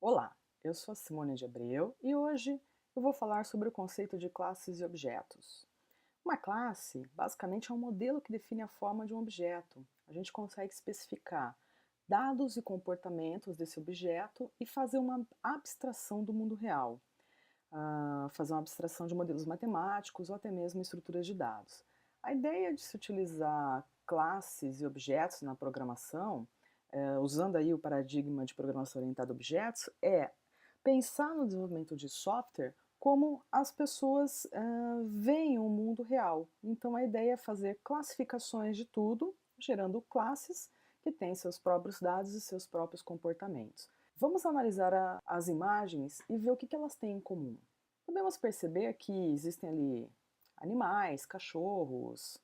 Olá, eu sou a Simone de Abreu e hoje eu vou falar sobre o conceito de classes e objetos. Uma classe, basicamente, é um modelo que define a forma de um objeto. A gente consegue especificar dados e comportamentos desse objeto e fazer uma abstração do mundo real, fazer uma abstração de modelos matemáticos ou até mesmo estruturas de dados. A ideia de se utilizar classes e objetos na programação, usando aí o paradigma de programação orientada a objetos, é pensar no desenvolvimento de software como as pessoas veem o mundo real. Então a ideia é fazer classificações de tudo, gerando classes que têm seus próprios dados e seus próprios comportamentos. Vamos analisar as imagens e ver o que elas têm em comum. Podemos perceber que existem ali animais, cachorros,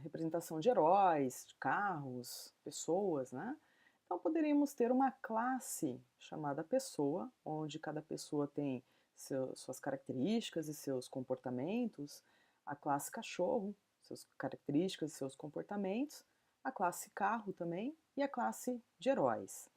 representação de heróis, de carros, pessoas, né? Então poderíamos ter uma classe chamada pessoa, onde cada pessoa tem suas características e seus comportamentos, a classe cachorro, suas características e seus comportamentos, a classe carro também e a classe de heróis.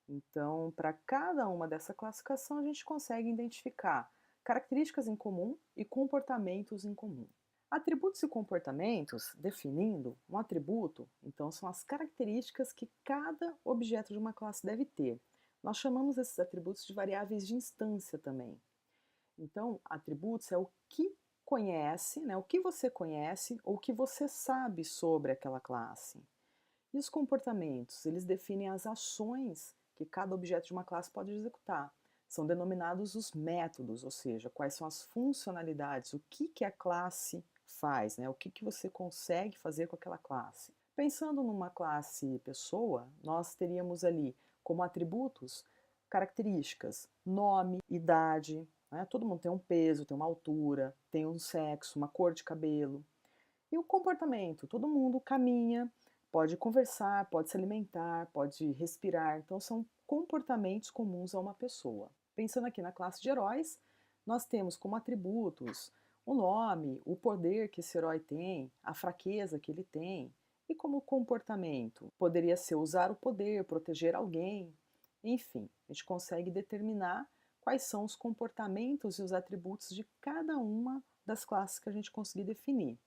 Então, para cada uma dessa classificação, a gente consegue identificar características em comum e comportamentos em comum. Atributos e comportamentos, definindo um atributo, então são as características que cada objeto de uma classe deve ter. Nós chamamos esses atributos de variáveis de instância também. Então, atributos é o que conhece, né, o que você conhece ou o que você sabe sobre aquela classe. E os comportamentos, eles definem as ações que cada objeto de uma classe pode executar. São denominados os métodos, ou seja, quais são as funcionalidades, o que a classe faz, né? O que você consegue fazer com aquela classe. Pensando numa classe pessoa, nós teríamos ali como atributos características, nome, idade, né? Todo mundo tem um peso, tem uma altura, tem um sexo, uma cor de cabelo. E o comportamento, todo mundo caminha, pode conversar, pode se alimentar, pode respirar, então são comportamentos comuns a uma pessoa. Pensando aqui na classe de heróis, nós temos como atributos o nome, o poder que esse herói tem, a fraqueza que ele tem, e como comportamento, poderia ser usar o poder, proteger alguém, enfim, a gente consegue determinar quais são os comportamentos e os atributos de cada uma das classes que a gente conseguir definir.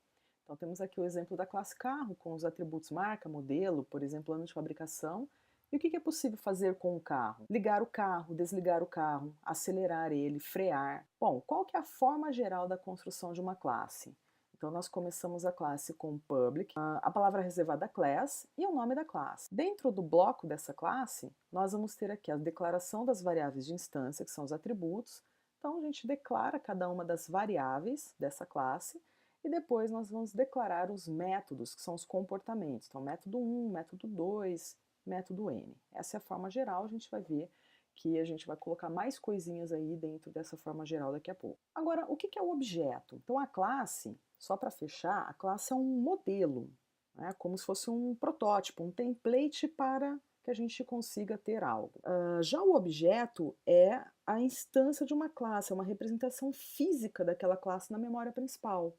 Então temos aqui o exemplo da classe carro, com os atributos marca, modelo, por exemplo, ano de fabricação. E o que é possível fazer com o carro? Ligar o carro, desligar o carro, acelerar ele, frear. Bom, qual que é a forma geral da construção de uma classe? Então nós começamos a classe com public, a palavra reservada class e o nome da classe. Dentro do bloco dessa classe, nós vamos ter aqui a declaração das variáveis de instância, que são os atributos. Então a gente declara cada uma das variáveis dessa classe e depois nós vamos declarar os métodos, que são os comportamentos. Então, método 1, método 2, método N. Essa é a forma geral, a gente vai ver que a gente vai colocar mais coisinhas aí dentro dessa forma geral daqui a pouco. Agora, o que é o objeto? Então, a classe, só para fechar, a classe é um modelo, né, como se fosse um protótipo, um template para que a gente consiga ter algo. Já o objeto é a instância de uma classe, é uma representação física daquela classe na memória principal.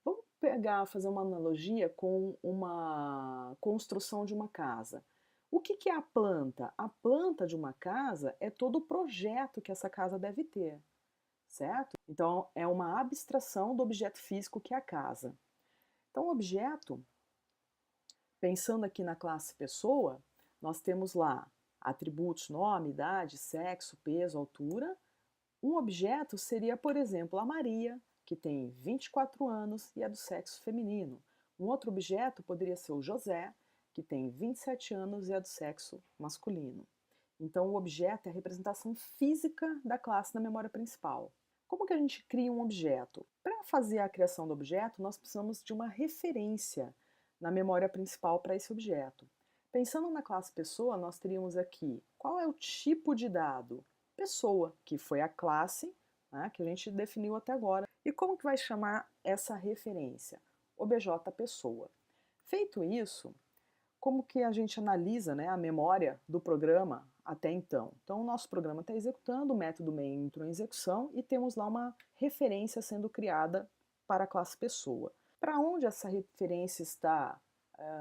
Vamos pegar, fazer uma analogia com uma construção de uma casa. O que é a planta? A planta de uma casa é todo o projeto que essa casa deve ter, certo? Então, é uma abstração do objeto físico que é a casa. Então, o objeto, pensando aqui na classe pessoa, nós temos lá atributos, nome, idade, sexo, peso, altura. Um objeto seria, por exemplo, a Maria, que tem 24 anos e é do sexo feminino. Um outro objeto poderia ser o José, que tem 27 anos e é do sexo masculino. Então, o objeto é a representação física da classe na memória principal. Como que a gente cria um objeto? Para fazer a criação do objeto, nós precisamos de uma referência na memória principal para esse objeto. Pensando na classe pessoa, nós teríamos aqui qual é o tipo de dado? Pessoa, que foi a classe, né, que a gente definiu até agora. E como que vai chamar essa referência? OBJ pessoa. Feito isso, como que a gente analisa, né, a memória do programa até então? Então, o nosso programa está executando, o método main entrou em execução e temos lá uma referência sendo criada para a classe pessoa. Para onde essa referência está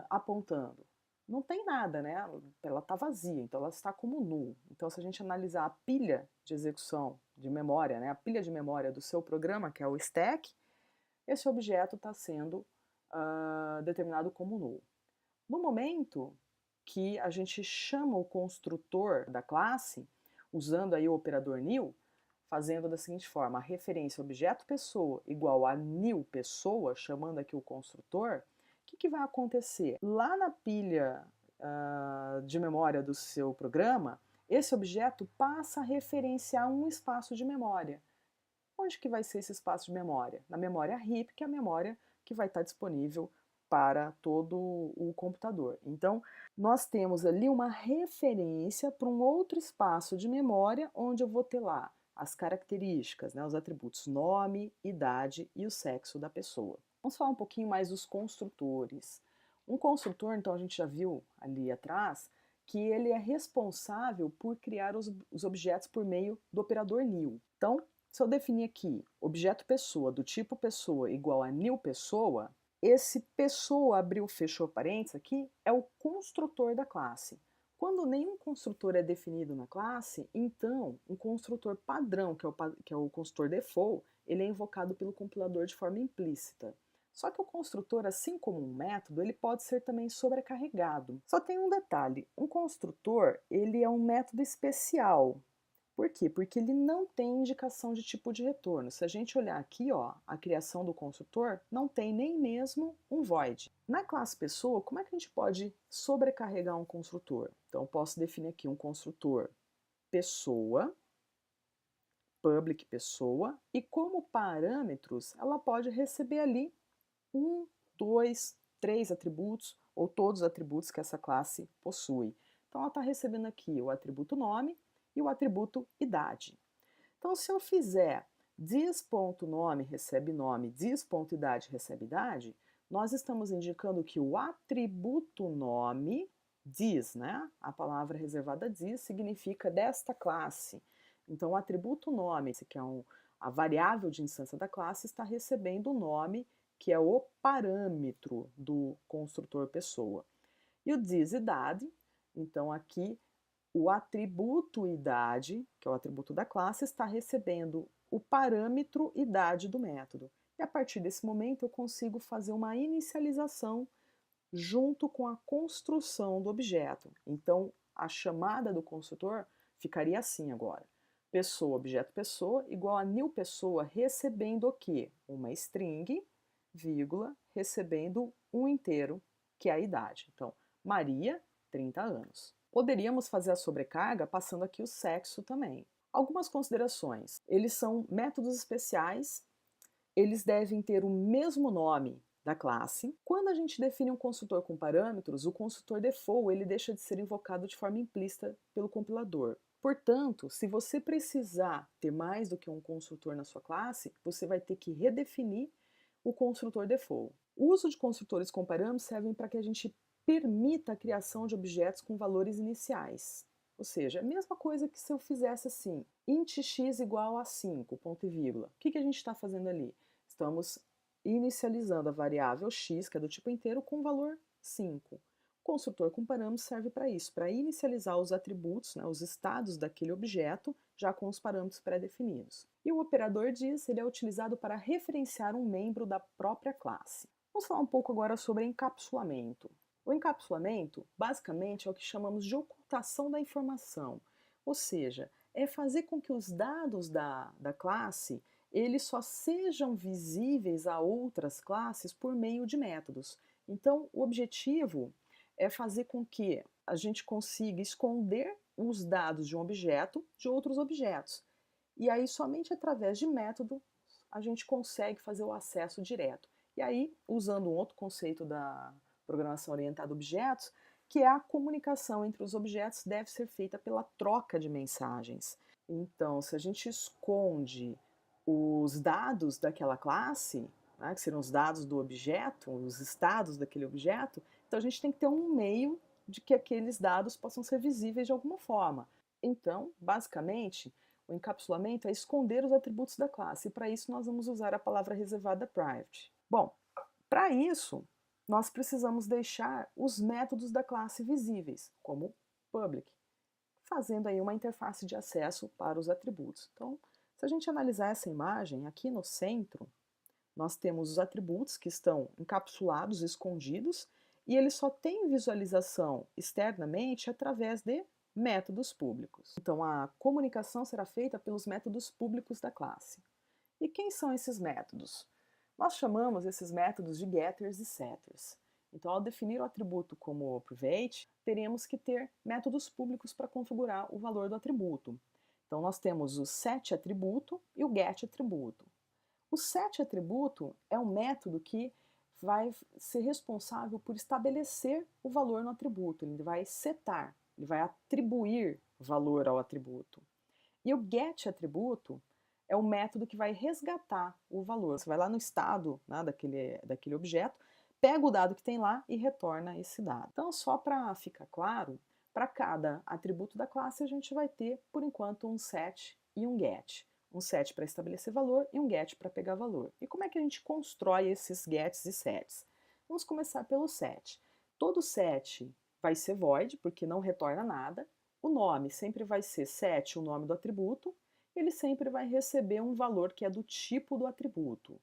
apontando? não tem nada, né? Ela está vazia, então ela está como null. Então, se a gente analisar a pilha de execução de memória, né, a pilha de memória do seu programa, que é o stack, esse objeto está sendo determinado como null. No momento que a gente chama o construtor da classe, usando aí o operador new, fazendo da seguinte forma, a referência objeto pessoa igual a new pessoa, chamando aqui o construtor, o que vai acontecer? Lá na pilha de memória do seu programa, esse objeto passa a referenciar um espaço de memória. Onde que vai ser esse espaço de memória? Na memória heap, que é a memória que vai estar disponível para todo o computador. Então, nós temos ali uma referência para um outro espaço de memória, onde eu vou ter lá as características, né, os atributos nome, idade e o sexo da pessoa. Vamos falar um pouquinho mais dos construtores. Um construtor, então, a gente já viu ali atrás, que ele é responsável por criar os objetos por meio do operador new. Então, se eu definir aqui objeto pessoa do tipo pessoa igual a new pessoa, esse pessoa abriu, fechou parênteses aqui, é o construtor da classe. Quando nenhum construtor é definido na classe, então um construtor padrão, que é o construtor default, ele é invocado pelo compilador de forma implícita. Só que o construtor, assim como um método, ele pode ser também sobrecarregado. Só tem um detalhe, um construtor ele é um método especial. Por quê? Porque ele não tem indicação de tipo de retorno. Se a gente olhar aqui, ó, a criação do construtor, não tem nem mesmo um void. Na classe pessoa, como é que a gente pode sobrecarregar um construtor? Então, eu posso definir aqui um construtor pessoa, public pessoa, e como parâmetros, ela pode receber ali um, dois, três atributos, ou todos os atributos que essa classe possui. Então, ela está recebendo aqui o atributo nome e o atributo idade. Então, se eu fizer dis.nome recebe nome, dis.idade recebe idade, nós estamos indicando que o atributo nome, dis, né? A palavra reservada dis significa desta classe. Então, o atributo nome, que é a variável de instância da classe, está recebendo o nome, que é o parâmetro do construtor pessoa. E o dis idade, então aqui o atributo idade, que é o atributo da classe, está recebendo o parâmetro idade do método. E a partir desse momento eu consigo fazer uma inicialização junto com a construção do objeto. Então a chamada do construtor ficaria assim agora. Pessoa, objeto pessoa, igual a new pessoa recebendo o quê? Uma string, vírgula, recebendo um inteiro, que é a idade. Então, Maria, 30 anos. Poderíamos fazer a sobrecarga passando aqui o sexo também. Algumas considerações. Eles são métodos especiais, eles devem ter o mesmo nome da classe. Quando a gente define um construtor com parâmetros, o construtor default ele deixa de ser invocado de forma implícita pelo compilador. Portanto, se você precisar ter mais do que um construtor na sua classe, você vai ter que redefinir o construtor default. O uso de construtores com parâmetros servem para que a gente permita a criação de objetos com valores iniciais. Ou seja, a mesma coisa que se eu fizesse assim, int x igual a 5, ponto e vírgula. O que a gente está fazendo ali? Estamos inicializando a variável x, que é do tipo inteiro, com o valor 5. O construtor com parâmetros serve para isso, para inicializar os atributos, né, os estados daquele objeto, já com os parâmetros pré-definidos. E o operador diz, ele é utilizado para referenciar um membro da própria classe. Vamos falar um pouco agora sobre encapsulamento. O encapsulamento, basicamente, é o que chamamos de ocultação da informação, ou seja, é fazer com que os dados da classe eles só sejam visíveis a outras classes por meio de métodos. Então, o objetivo é fazer com que a gente consiga esconder os dados de um objeto de outros objetos. E aí, somente através de método, a gente consegue fazer o acesso direto. E aí, usando um outro conceito da programação orientada a objetos, que é a comunicação entre os objetos deve ser feita pela troca de mensagens. Então, se a gente esconde os dados daquela classe, né, que serão os dados do objeto, os estados daquele objeto, então a gente tem que ter um meio de que aqueles dados possam ser visíveis de alguma forma. Então, basicamente, o encapsulamento é esconder os atributos da classe, e para isso nós vamos usar a palavra reservada private. Bom, para isso, nós precisamos deixar os métodos da classe visíveis, como public, fazendo aí uma interface de acesso para os atributos. Então, se a gente analisar essa imagem, aqui no centro, nós temos os atributos que estão encapsulados, escondidos, e eles só têm visualização externamente através de métodos públicos. Então, a comunicação será feita pelos métodos públicos da classe. E quem são esses métodos? Nós chamamos esses métodos de getters e setters. Então, ao definir o atributo como private, teríamos que ter métodos públicos para configurar o valor do atributo. Então, nós temos o set atributo e o get atributo. O set atributo é um método que vai ser responsável por estabelecer o valor no atributo, ele vai setar, ele vai atribuir valor ao atributo. E o get atributo é o método que vai resgatar o valor. Você vai lá no estado, né, daquele objeto, pega o dado que tem lá e retorna esse dado. Então, só para ficar claro, para cada atributo da classe a gente vai ter, por enquanto, um set e um get. Um set para estabelecer valor e um get para pegar valor. E como é que a gente constrói esses gets e sets? Vamos começar pelo set. Todo set vai ser void, porque não retorna nada. O nome sempre vai ser set, o nome do atributo. Ele sempre vai receber um valor que é do tipo do atributo.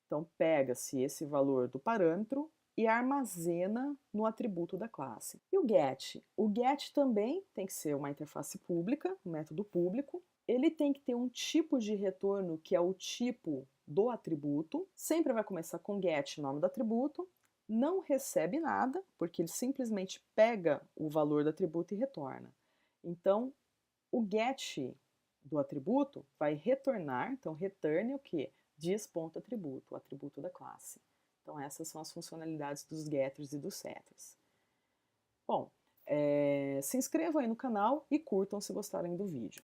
Então, pega-se esse valor do parâmetro e armazena no atributo da classe. E o get? O get também tem que ser uma interface pública, um método público. Ele tem que ter um tipo de retorno que é o tipo do atributo. Sempre vai começar com get, nome do atributo. Não recebe nada, porque ele simplesmente pega o valor do atributo e retorna. Então, o get do atributo vai retornar, então return o que? Diz.atributo, o atributo da classe. Então essas são as funcionalidades dos getters e dos setters. Bom, se inscrevam aí no canal e curtam se gostarem do vídeo.